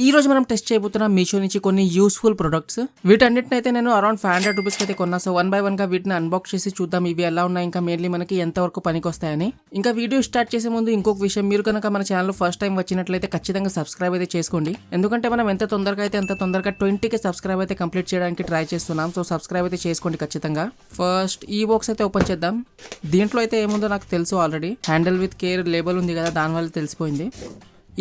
ఈ రోజు మనం టెస్ట్ చేయబోతున్నాం మీషో నుంచి కొన్ని యూస్ఫుల్ ప్రొడక్ట్స్. వీటన్నిటిని అయితే నేను అరౌండ్ 500 రూపీస్కి అయితే కొన్నా. సో 1 by 1 గా వీటిని అన్బాక్స్ చేసి చూద్దాం ఇవి ఎలా ఉన్నాయి, ఇంకా మెయిన్లీ మనకి ఎంతవరకు పనికి వస్తాయని. ఇంకా వీడియో స్టార్ట్ చేసే ముందు ఇంకొక విషయం, మీరు కనుక మన ఛానల్ ఫస్ట్ టైం వచ్చినట్లయితే ఖచ్చితంగా సబ్స్క్రైబ్ అయితే చేసుకోండి. ఎందుకంటే మనం ఎంత తొందరగా అయితే అంత తొందరగా 20K సబ్స్క్రైబ్ అయితే కంప్లీట్ చేయడానికి ట్రై చేస్తున్నాం. సో సబ్స్క్రైబ్ అయితే చేసుకోండి ఖచ్చితంగా. ఫస్ట్ ఈ బాక్స్ అయితే ఓపెన్ చేద్దాం. దీంట్లో అయితే ఏముందో నాకు తెలుసు already. Handle with care label ఉంది కదా, దానివల్ల తెలిసిపోయింది.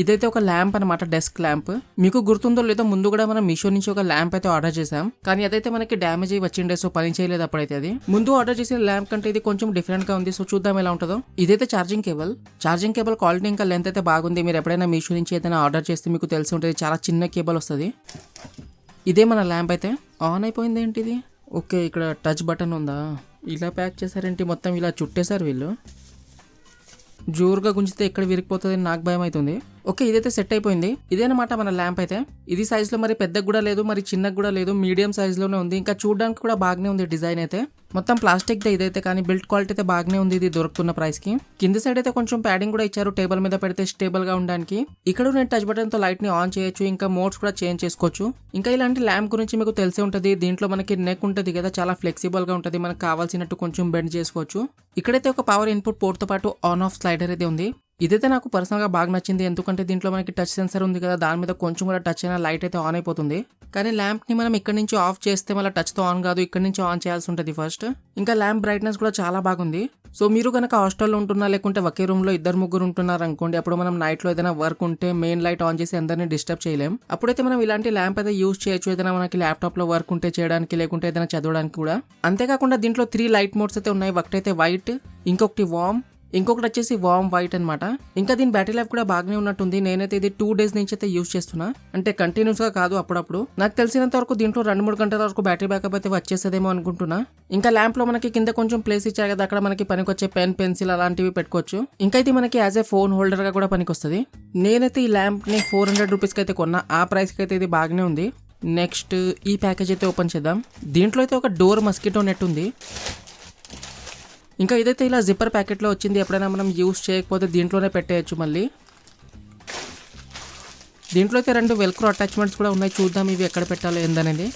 ఇదైతే ఒక ల్యాంప్ అనమాట, డెస్క్ ల్యాంప్. మీకు గుర్తుందో లేదో ముందు కూడా మనం మీషో నుంచి ఒక ల్యాంప్ అయితే ఆర్డర్ చేసాం, కానీ అదైతే మనకి డ్యామేజ్ అయ్యి వచ్చిండే, సో పని చేయలేదు అప్పుడైతే. అది ముందు ఆర్డర్ చేసిన ల్యాంప్ కంటే ఇది కొంచెం డిఫరెంట్ గా ఉంది. సో చూద్దాం ఎలా ఉంటుందో. ఇదైతే ఛార్జింగ్ కేబుల్ క్వాలిటీ ఇంకా లెంత్ అయితే బాగుంది. మీరు ఎప్పుడైనా మీషో నుంచి ఏదైనా ఆర్డర్ చేస్తే మీకు తెలిసి ఉంటుంది, చాలా చిన్న కేబుల్ వస్తుంది. ఇదే మన ల్యాంప్ అయితే ఆన్ అయిపోయింది. ఏంటిది? ఓకే, ఇక్కడ టచ్ బటన్ ఉందా? ఇలా ప్యాక్ చేశారేంటి, మొత్తం ఇలా చుట్టేశారు వీళ్ళు. జోరుగా గుంజితే ఎక్కడ విరిగిపోతుంది నాకు భయం అవుతుంది. ఓకే, ఇదైతే సెట్ అయిపోయింది. ఇదేనమాట మన ల్యాంప్ అయితే. ఇది సైజ్ లో మరి పెద్దగా కూడా లేదు, మరి చిన్నగా కూడా లేదు, మీడియం సైజ్ లోనే ఉంది. ఇంకా చూడడానికి కూడా బాగానే ఉంది. డిజైన్ అయితే మొత్తం ప్లాస్టిక్ దే ఇదైతే, కానీ బిల్డ్ క్వాలిటీ అయితే బాగానే ఉంది ఇది దొరుకుతున్న ప్రైస్ కి. కింద సైడ్ అయితే కొంచెం ప్యాడింగ్ కూడా ఇచ్చారు, టేబుల్ మీద పెడితే స్టేబుల్ గా ఉండడానికి. ఇక్కడ నేను టచ్ బటన్ తో లైట్ ని ఆన్ చేయొచ్చు, ఇంకా మోడ్స్ కూడా చేంజ్ చేసుకోవచ్చు. ఇంకా ఇలాంటి ల్యాంప్ గురించి మీకు తెలిసే ఉంటది. దీంట్లో మనకి నెక్ ఉంటది కదా, చాలా ఫ్లెక్సిబుల్ గా ఉంటది, మనకు కావాల్సినట్టు కొంచెం బెండ్ చేసుకోవచ్చు. ఇక్కడైతే ఒక పవర్ ఇన్పుట్ పోర్ట్ తో పాటు ఆన్ ఆఫ్ స్లైడర్ అయితే ఉంది. ఇదైతే నాకు పర్సనల్ గా బాగా నచ్చింది, ఎందుకంటే దీంట్లో మనకి టచ్ సెన్సర్ ఉంది కదా, దాని మీద కొంచెం కూడా టచ్ అయినా లైట్ అయితే ఆన్ అయిపోతుంది. కానీ ల్యాంప్ ని మనం ఇక్కడ నుంచి ఆఫ్ చేస్తే మళ్ళీ టచ్ తో ఆన్ కాదు, ఇక్కడ నుంచి ఆన్ చేయాల్సి ఉంటుంది ఫస్ట్. ఇంకా ల్యాంప్ బ్రైట్నెస్ కూడా చాలా బాగుంది. సో మీరు కనుక హాస్టల్లో ఉంటున్నా, లేకుంటే ఒకే రూమ్ లో 2-3 ఉంటున్నారు అనుకోండి, అప్పుడు మనం నైట్ లో ఏదైనా వర్క్ ఉంటే మెయిన్ లైట్ ఆన్ చేసి అందరినీ డిస్టర్బ్ చేయలేం. అప్పుడైతే మనం ఇలాంటి ల్యాంప్ అయితే యూజ్ చేయొచ్చు, ఏదైనా మనకి ల్యాప్టాప్ లో వర్క్ ఉంటే చేయడానికి, లేకుంటే ఏదైనా చదవడానికి కూడా. అంతేకాకుండా దీంట్లో 3 లైట్ మోడ్స్ అయితే ఉన్నాయి. ఒకటైతే వైట్, ఇంకొకటి వార్మ్, ఇంకొకటి వచ్చేసి వార్మ్ వైట్ అనమాట. ఇంకా దీని బ్యాటరీ లైఫ్ కూడా బాగానే ఉన్నట్టుంది. నేనైతే ఇది 2 days నుంచి అయితే యూజ్ చేస్తున్నా, అంటే కంటిన్యూస్ గా కాదు, అప్పుడప్పుడు. నాకు తెలిసినంత వరకు దీంట్లో 2-3 గంటల వరకు బ్యాటరీ బ్యాకప్ అయితే వచ్చేసేదేమో అనుకుంటున్నా. ఇంకా ల్యాంప్ లో మనకి కింద కొంచెం ప్లేస్ ఇచ్చారు కదా, అక్కడ మనకి పనికొచ్చే పెన్, పెన్సిల్ అలాంటివి పెట్టుకోవచ్చు. ఇంకా ఇది మనకి యాజ్ ఏ ఫోన్ హోల్డర్ గా కూడా పనికొస్తుంది. నేనైతే ఈ ల్యాంప్ ని 400 రూపీస్ కి అయితే కొన్నా. ఆ ప్రైస్ కి అయితే ఇది బాగానే ఉంది. నెక్స్ట్ ఈ ప్యాకేజ్ అయితే ఓపెన్ చేద్దాం. దీంట్లో అయితే ఒక డోర్ మస్కిటో నెట్ ఉంది. ఇంకా ఇదైతే ఇలా జిప్పర్ ప్యాకెట్లో వచ్చింది. ఎప్పుడైనా మనం యూస్ చేయకపోతే దీంట్లోనే పెట్టేయచ్చు మళ్ళీ. దీంట్లో అయితే 2 వెల్క్రో అటాచ్మెంట్స్ కూడా ఉన్నాయి. చూద్దాం ఇవి ఎక్కడ పెట్టాలో ఏందనేది.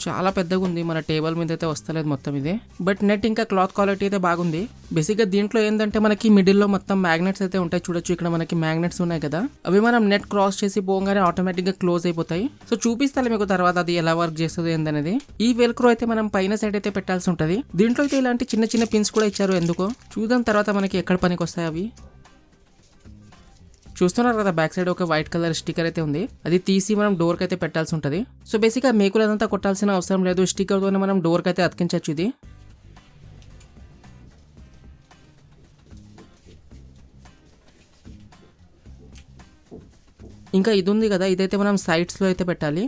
చాలా పెద్దగా ఉంది, మన టేబుల్ మీద అయితే వస్తలేదు మొత్తం ఇది. బట్ నెట్ ఇంకా క్లాత్ క్వాలిటీ అయితే బాగుంది. బేసిక్గా దీంట్లో ఏంటంటే మనకి మిడిల్ లో మొత్తం మ్యాగ్నెట్స్ అయితే ఉంటాయి. చూడొచ్చు ఇక్కడ మనకి మ్యాగ్నెట్స్ ఉన్నాయి కదా, అవి మనం నెట్ క్రాస్ చేసి పోగానే ఆటోమేటిక్ గా క్లోజ్ అయిపోతాయి. సో చూపిస్తాను మీకు తర్వాత అది ఎలా వర్క్ చేస్తుంది ఏందనేది. ఈ వెల్క్రో అయితే మనం పైన సైడ్ అయితే పెట్టాల్సి ఉంటది. దీంట్లో అయితే ఇలాంటి చిన్న చిన్న పిన్స్ కూడా ఇచ్చారు, ఎందుకో చూద్దాం తర్వాత మనకి ఎక్కడ పనికి వస్తాయి అవి. చూస్తున్నారు కదా, బ్యాక్ సైడ్ ఒక వైట్ కలర్ స్టిక్కర్ అయితే ఉంది. అది తీసి మనం డోర్ కి అయితే పెట్టాల్సి ఉంటుంది. సో బేసిక్గా మేకులంతా కొట్టాల్సిన అవసరం లేదు, స్టిక్కర్ తోనే మనం డోర్ కి అయితే అతికించవచ్చు ఇది. ఇంకా ఇది ఉంది కదా, ఇదైతే మనం సైడ్స్ లో అయితే పెట్టాలి.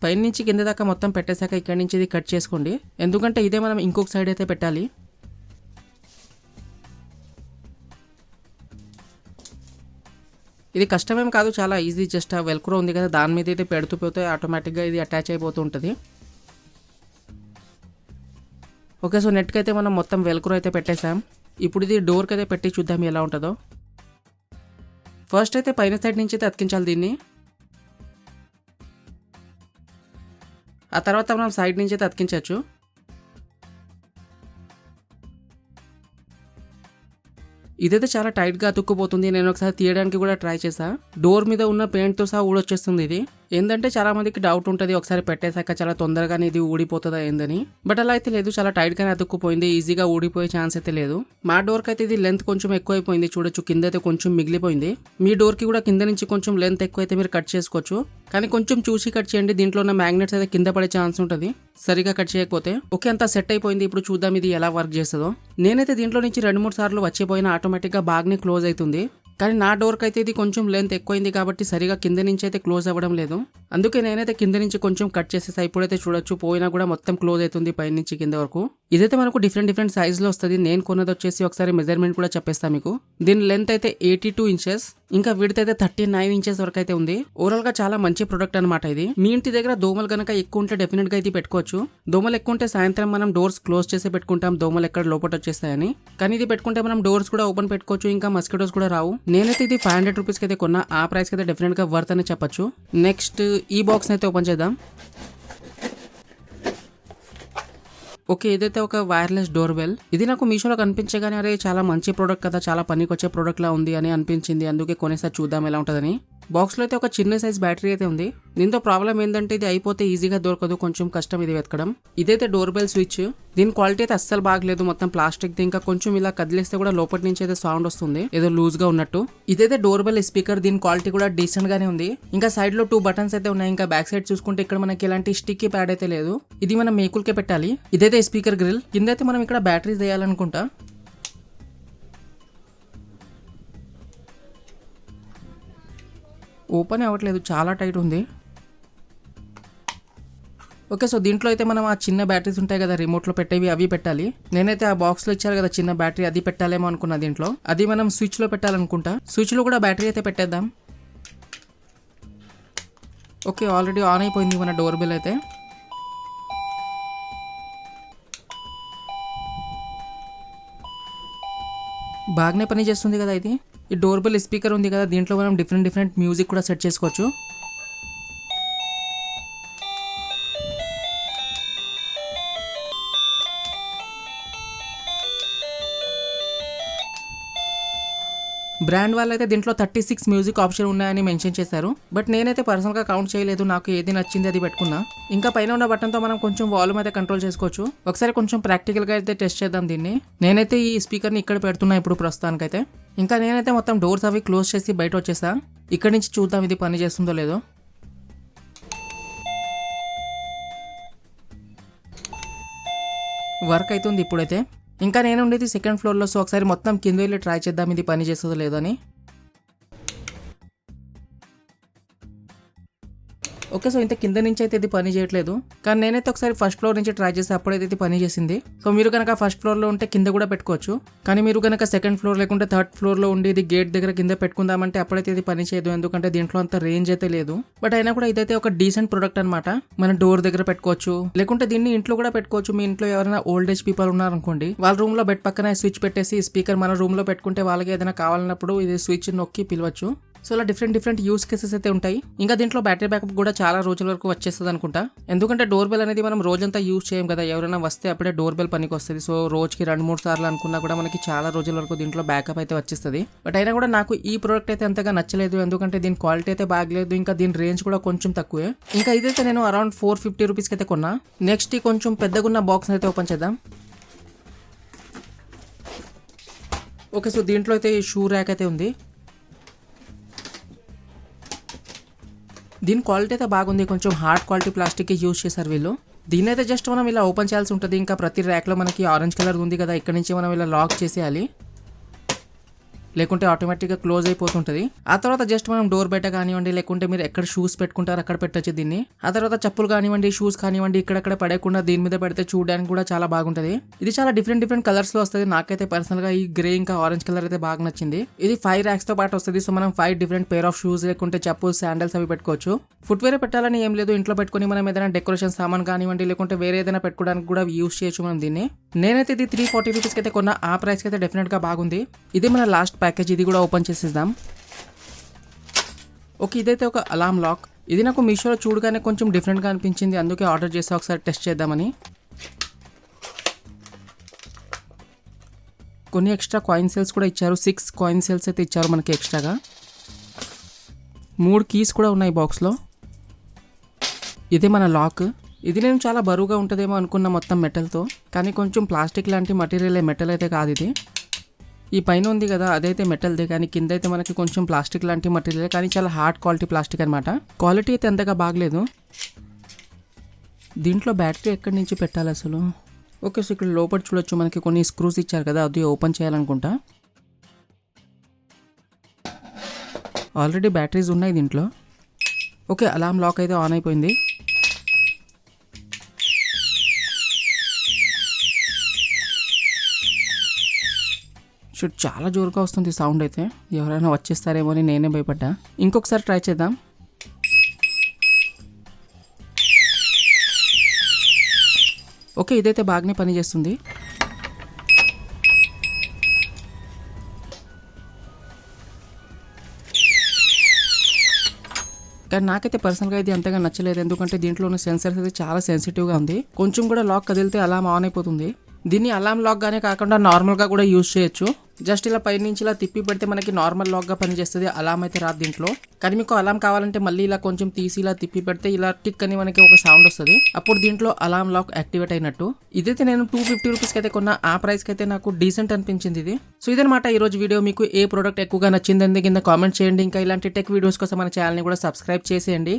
పైన నుంచి కింద దాకా మొత్తం పెట్టేశాక ఇక్కడ నుంచి ఇది కట్ చేసుకోండి, ఎందుకంటే ఇదే మనం ఇంకొక సైడ్ అయితే పెట్టాలి. ఇది కష్టమేం కాదు, చాలా ఈజీ. జస్ట్ ఆ వెల్క్రో ఉంది కదా, దాని మీద అయితే పెడుతూ పోతే ఆటోమేటిక్గా ఇది అటాచ్ అయిపోతూ ఉంటుంది. ఓకే, సో నెట్కి అయితే మనం మొత్తం వెల్క్రో అయితే పెట్టేసాం. ఇప్పుడు ఇది డోర్కి అయితే పెట్టి చూద్దాం ఎలా ఉంటుందో. ఫస్ట్ అయితే పైన సైడ్ నుంచి అయితే అతికించాలి దీన్ని. ఆ తర్వాత మనం సైడ్ నుంచి అయితే అతికించవచ్చు. ఇదైతే చాలా టైట్ గా అతుక్కుపోతుంది. నేను ఒకసారి తీయడానికి కూడా ట్రై చేసా, డోర్ మీద ఉన్న పెయింట్ తో సహా ఊడొచ్చేస్తుంది. ఇది ఏంటంటే చాలా మందికి డౌట్ ఉంటుంది, ఒకసారి పెట్టేశాక చాలా తొందరగానే ఇది ఊడిపోతుందా ఏందని. బట్ అలా అయితే లేదు, చాలా టైట్ గానే అతుక్కుపోయింది, ఈజీగా ఊడిపోయే ఛాన్స్ అయితే లేదు. మా డోర్ కి అయితే ఇది లెంత్ కొంచెం ఎక్కువ అయిపోయింది. చూడొచ్చు కింద అయితే కొంచెం మిగిలిపోయింది. మీ డోర్ కి కూడా కింద నుంచి కొంచెం లెంత్ ఎక్కువ అయితే మీరు కట్ చేసుకోవచ్చు, కానీ కొంచెం చూసి కట్ చేయండి. దీంట్లో ఉన్న మ్యాగ్నెట్స్ అయితే కింద పడే ఛాన్స్ ఉంటుంది సరిగా కట్ చేయకపోతే. ఓకే, అంతా సెట్ అయిపోయింది. ఇప్పుడు చూద్దాం ఇది ఎలా వర్క్ చేస్తుందో. నేనైతే దీంట్లో నుంచి 2-3 సార్లు వచ్చిపోయినా ఆటోమేటిక్ గా బాగానే క్లోజ్ అవుతుంది. కానీ నా డోర్కి అయితే ఇది కొంచెం లెంత్ ఎక్కువైంది కాబట్టి సరిగా కింద నుంచి అయితే క్లోజ్ అవ్వడం లేదు. అందుకే నేనైతే కింద నుంచి కొంచెం కట్ చేసేసా. ఇప్పుడైతే చూడొచ్చు పోయినా కూడా మొత్తం క్లోజ్ అవుతుంది పై నుంచి కింద వరకు. ఇదైతే మనకు డిఫరెంట్ సైజ్లో వస్తుంది. నేను కొన్నది వచ్చేసి ఒకసారి మెజర్మెంట్ కూడా చెప్పేస్తాను మీకు. దీని లెంత్ అయితే 82 ఇంచెస్, ఇంకా విడ్త్ అయితే 39 ఇంచెస్ వరకు అయితే ఉంది. ఓవరాల్ గా చాలా మంచి ప్రొడక్ట్ అనమాట ఇది. మీ ఇంటి దగ్గర దోమలు కనుక ఎక్కువ ఉంటే డెఫినెట్ గా అయితే పెట్టుకోవచ్చు. దోమలు ఎక్కువ ఉంటే సాయంత్రం మనం డోర్స్ క్లోజ్ చేసి పెట్టుకుంటాం, దోమలు ఎక్కడ లోపల వచ్చేస్తాయని. కానీ ఇది పెట్టుకుంటే మనం డోర్స్ కూడా ఓపెన్ పెట్టుకోవచ్చు, ఇంకా మస్కిటోస్ కూడా రావు. నేనైతే ఇది 500 రూపీస్ అయితే కొన్నా. ఆ ప్రైస్ అయితే డెఫినెట్ గా వర్త్ అని చెప్పొచ్చు. నెక్స్ట్ ఈ బాక్స్ అయితే ఓపెన్ చేద్దాం. ఓకే, ఇదైతే ఒక వైర్లెస్ డోర్ బెల్. ఇది నాకు మీషోలో కనిపించగానే అరే చాలా మంచి ప్రోడక్ట్ కదా, చాలా పనికి వచ్చే ప్రోడక్ట్ లా ఉంది అని అనిపించింది. అందుకే కొనేసారి చూద్దాం ఎలా ఉంటుందని. బాక్స్ లో అయితే ఒక చిన్న సైజ్ బ్యాటరీ అయితే ఉంది. దీంతో ప్రాబ్లం ఏంటంటే ఇది అయిపోతే ఈజీగా దొరకదు, కొంచెం కష్టం ఇది వెతకడం. ఇదైతే డోర్ బెల్ స్విచ్. దీని క్వాలిటీ అయితే అస్సలు బాగలేదు, మొత్తం ప్లాస్టిక్ ది. ఇంకా కొంచెం ఇలా కదిలిస్తే కూడా లోపటి నుంచి అయితే సౌండ్ వస్తుంది, ఏదో లూజ్ గా ఉన్నట్టు. ఇదైతే డోర్ బెల్ స్పీకర్. దీని క్వాలిటీ కూడా డీసెంట్ గానే ఉంది. ఇంకా సైడ్ లో 2 బటన్స్ అయితే ఉన్నాయి. ఇంకా బ్యాక్ సైడ్ చూసుకుంటే ఇక్కడ మనకి ఎలాంటి స్టిక్కీ ప్యాడ్ అయితే లేదు. ఇది మనం మేకులకే పెట్టాలి. ఇదైతే స్పీకర్ గ్రిల్. కింద అయితే మనం ఇక్కడ బ్యాటరీస్ వేయాలనుకుంటా. ఓపెన్ అవ్వట్లేదు, చాలా టైట్ ఉంది. ఓకే, సో దీంట్లో అయితే మనం ఆ చిన్న బ్యాటరీస్ ఉంటాయి కదా రిమోట్లో పెట్టేవి, అవి పెట్టాలి. నేనైతే ఆ బాక్స్లో ఇచ్చారు కదా చిన్న బ్యాటరీ, అది పెట్టాలేమో అనుకున్నా. దీంట్లో అది మనం స్విచ్లో పెట్టాలనుకుంటా. స్విచ్లో కూడా బ్యాటరీ అయితే పెట్టేద్దాం. ఓకే, ఆల్రెడీ ఆన్ అయిపోయింది మన డోర్ బెల్ అయితే. బాగానే పని చేస్తుంది కదా ఇది. ఈ డోర్ బెల్ స్పీకర్ ఉంది కదా, దీంట్లో మనం డిఫరెంట్ మ్యూజిక్ కూడా సెట్ చేసుకోవచ్చు. బ్రాండ్ వాళ్ళు అయితే దీంట్లో 36 మ్యూజిక్ ఆప్షన్ ఉన్నాయని మెన్షన్ చేశారు. బట్ నేనైతే పర్సనల్గా కౌంట్ చేయలేదు, నాకు ఏది నచ్చింది అది పెట్టుకున్నా. ఇంకా పైన ఉన్న బటన్తో మనం కొంచెం వాల్యూమ్ అయితే కంట్రోల్ చేసుకోవచ్చు. ఒకసారి కొంచెం ప్రాక్టికల్గా అయితే టెస్ట్ చేద్దాం దీన్ని. నేనైతే ఈ స్పీకర్ని ఇక్కడ పెడుతున్నా ఇప్పుడు ప్రస్తుతానికైతే. ఇంకా నేనైతే మొత్తం డోర్స్ అవి క్లోజ్ చేసి బయట వచ్చేసా. ఇక్కడ నుంచి చూద్దాం ఇది పని చేస్తుందో లేదో. వర్క్ అవుతుంది ఇప్పుడైతే. ఇంకా నేను ఉండేది సెకండ్ ఫ్లోర్లో, సో ఒకసారి మొత్తం కింద వెళ్ళి ట్రై చేద్దాం ఇది పని చేస్తుందో లేదో అని. ఓకే, సో ఇంత కింద నుంచి అయితే ఇది పని చేయట్లేదు. కానీ నేనైతే ఒకసారి ఫస్ట్ ఫ్లోర్ నుంచి ట్రై చేస్తే అప్పుడైతే ఇది పని చేసింది. సో మీరు కనుక ఫస్ట్ ఫ్లోర్లో ఉంటే కింద కూడా పెట్టుకోవచ్చు. కానీ మీరు కనుక సెకండ్ ఫ్లోర్ లేకుంటే థర్డ్ ఫ్లోర్లో ఉండి ఇది గేట్ దగ్గర కింద పెట్టుకుందామంటే అప్పుడైతే ఇది పని చేయదు, ఎందుకంటే దీంట్లో అంత రేంజ్ అయితే లేదు. బట్ అయినా కూడా ఇదైతే ఒక డీసెంట్ ప్రొడక్ట్ అనమాట. మన డోర్ దగ్గర పెట్టుకోవచ్చు, లేకుంటే దీన్ని ఇంట్లో కూడా పెట్టుకోవచ్చు. మీ ఇంట్లో ఎవరైనా ఓల్డ్ ఏజ్ పీపుల్ ఉన్నారనుకోండి, వాళ్ళ రూమ్ లో బెడ్ పక్కన స్విచ్ పెట్టేసి స్పీకర్ మన రూమ్ లో పెట్టుకుంటే వాళ్ళకి ఏదైనా కావాలన్నప్పుడు ఇది స్విచ్ నొక్కి పిలవచ్చు. సో ఇలా డిఫరెంట్ యూస్ కేసెస్ అయితే ఉంటాయి. ఇంకా దీంట్లో బ్యాటరీ బ్యాకప్ కూడా చాలా రోజుల వరకు వచ్చేస్తుంది అనుకుంటా. ఎందుకంటే డోర్ బెల్ అనేది మనం రోజంతా యూజ్ చేయం కదా, ఎవరైనా వస్తే అప్పుడే డోర్ బెల్ పనికి వస్తుంది. సో రోజుకి 2-3 సార్లు అనుకున్నా కూడా మనకి చాలా రోజుల వరకు దీంట్లో బ్యాకప్ అయితే వచ్చేస్తుంది. బట్ అయినా కూడా నాకు ఈ ప్రోడక్ట్ అయితే అంతగా నచ్చలేదు, ఎందుకంటే దీని క్వాలిటీ అయితే బాగలేదు, ఇంకా దీని రేంజ్ కూడా కొంచెం తక్కువే. ఇంకా ఇదైతే నేను అరౌండ్ 450 రూపీస్కి అయితే కొన్నా. నెక్స్ట్ ఈ కొంచెం పెద్దగున్న బాక్స్ అయితే ఓపెన్ చేద్దాం. ఓకే, సో దీంట్లో అయితే ఈ షూ ర్యాక్ అయితే ఉంది. దీని క్వాలిటీ అయితే బాగుంది, కొంచెం హార్డ్ క్వాలిటీ ప్లాస్టిక్ యూజ్ చేశారు వీళ్ళు. దీని అయితే జస్ట్ మనం ఇలా ఓపెన్ చేయాల్సి ఉంటుంది. ఇంకా ప్రతి ర్యాక్లో మనకి ఆరెంజ్ కలర్ ఉంది కదా, ఇక్కడ నుంచి మనం ఇలా లాక్ చేసేయాలి, లేకుంటే ఆటోమేటిక్గా క్లోజ్ అయిపోతుంటుంది. ఆ తర్వాత జస్ట్ మనం డోర్ బయట కానివ్వండి, లేకుంటే మీరు ఎక్కడ షూస్ పెట్టుకుంటారు అక్కడ పెట్టచ్చు దీన్ని. ఆ తర్వాత చెప్పులు కానివ్వండి, షూస్ కానివ్వండి, ఇక్కడక్కడ పడకుండా దీని మీద పెడితే చూడడానికి కూడా చాలా బాగుంటుంది. ఇది చాలా డిఫరెంట్ కలర్స్ లో వస్తుంది. నాకైతే పర్సనల్ గా ఈ గ్రే ఇంకా ఆరెంజ్ కలర్ అయితే బాగా నచ్చింది. ఇది 5 ర్యాక్స్ తో పాటు వస్తుంది. సో మనం 5 డిఫరెంట్ పేర్ ఆఫ్ షూస్, లేకుంటే చెప్పులు, శాండల్స్ అవి పెట్టుకోవచ్చు. ఫుట్వేర్ పెట్టాలని ఏం లేదు, ఇంట్లో పెట్టుకుని మనం ఏదైనా డెకరేషన్ సామాన్ కానివ్వండి, లేకుంటే వేరే ఏదైనా పెట్టుకోవడానికి కూడా యూస్ చేయొచ్చు మనం దీన్ని. నేనైతే ఇది 340 రూపీస్కి అయితే కొన్న. ఆ ప్రైస్ అయితే డెఫినెట్ గా బాగుంది. ఇది మన లాస్ట్ ప్యాకేజ్, ఇది కూడా ఓపెన్ చేసేద్దాం. ఓకే, ఇదైతే ఒక అలారం లాక్. ఇది నాకు మీషోలో చూడగానే కొంచెం డిఫరెంట్గా అనిపించింది, అందుకే ఆర్డర్ చేసి ఒకసారి టెస్ట్ చేద్దామని. కొన్ని ఎక్స్ట్రా కాయిన్ సెల్స్ కూడా ఇచ్చారు. 6 కాయిన్ సెల్స్ అయితే ఇచ్చారు మనకి ఎక్స్ట్రాగా. 3 కీస్ కూడా ఉన్నాయి బాక్స్లో. ఇదే మన లాక్. ఇది నేను చాలా బరువుగా ఉంటుందేమో అనుకున్న మొత్తం మెటల్తో, కానీ కొంచెం ప్లాస్టిక్ లాంటి మెటీరియల్, మెటల్ అయితే కాదు ఇది. ఈ పైన ఉంది కదా అదైతే మెటల్దే, కానీ కింద అయితే మనకి కొంచెం ప్లాస్టిక్ లాంటి మెటీరియల్, కానీ చాలా హార్డ్ క్వాలిటీ ప్లాస్టిక్ అనమాట. క్వాలిటీ అయితే అంతగా బాగలేదు. దీంట్లో బ్యాటరీ ఎక్కడి నుంచి పెట్టాలి అసలు? ఓకే, సో ఇక్కడ లోపల చూడొచ్చు మనకి కొన్ని స్క్రూస్ ఇచ్చారు కదా, అది ఓపెన్ చేయాలనుకుంటా. ఆల్రెడీ బ్యాటరీస్ ఉన్నాయి దీంట్లో. ఓకే, అలారం లాక్ అయితే ఆన్ అయిపోయింది. షూట్ చాలా జోరుగా వస్తుంది సౌండ్ అయితే, ఎవరైనా వచ్చేస్తారేమో అని నేనే భయపడ్డా. ఇంకొకసారి ట్రై చేద్దాం. ఓకే, ఇదైతే బాగానే పనిచేస్తుంది. కానీ నాకైతే పర్సనల్గా ఇది అంతగా నచ్చలేదు, ఎందుకంటే దీంట్లో ఉన్న సెన్సర్స్ అయితే చాలా సెన్సిటివ్గా ఉంది. కొంచెం కూడా లాక్ కదిలితే అలారం ఆన్ అయిపోతుంది. దీన్ని అలారం లాక్ గానే కాకుండా నార్మల్గా కూడా యూజ్ చేయొచ్చు. జస్ట్ ఇలా పై నుంచి ఇలా తిప్పి పెడితే మనకి నార్మల్ లాక్గా పనిచేస్తుంది, అలారం అయితే రాదు దీంట్లో. కానీ మీకు అలారం కావాలంటే మళ్ళీ ఇలా కొంచెం తీసి ఇలా తిప్పి పెడితే ఇలా టిక్ అని మనకి ఒక సౌండ్ వస్తుంది, అప్పుడు దీంట్లో అలారం లాక్ యాక్టివేట్ అయినట్టు. ఇదైతే నేను 250 రూపీస్కి అయితే కొన్న, ఆ ప్రైస్కి అయితే నాకు డీసెంట్ అనిపించింది ఇది. సో ఇదనమాట ఈ రోజు వీడియో. మీకు ఏ ప్రోడక్ట్ ఎక్కువగా నచ్చిందని కింద కామెంట్ చేయండి. ఇంకా ఇలాంటి టెక్ వీడియోస్ కోసం మన ఛానల్ని కూడా సబ్స్క్రైబ్ చేసేయండి.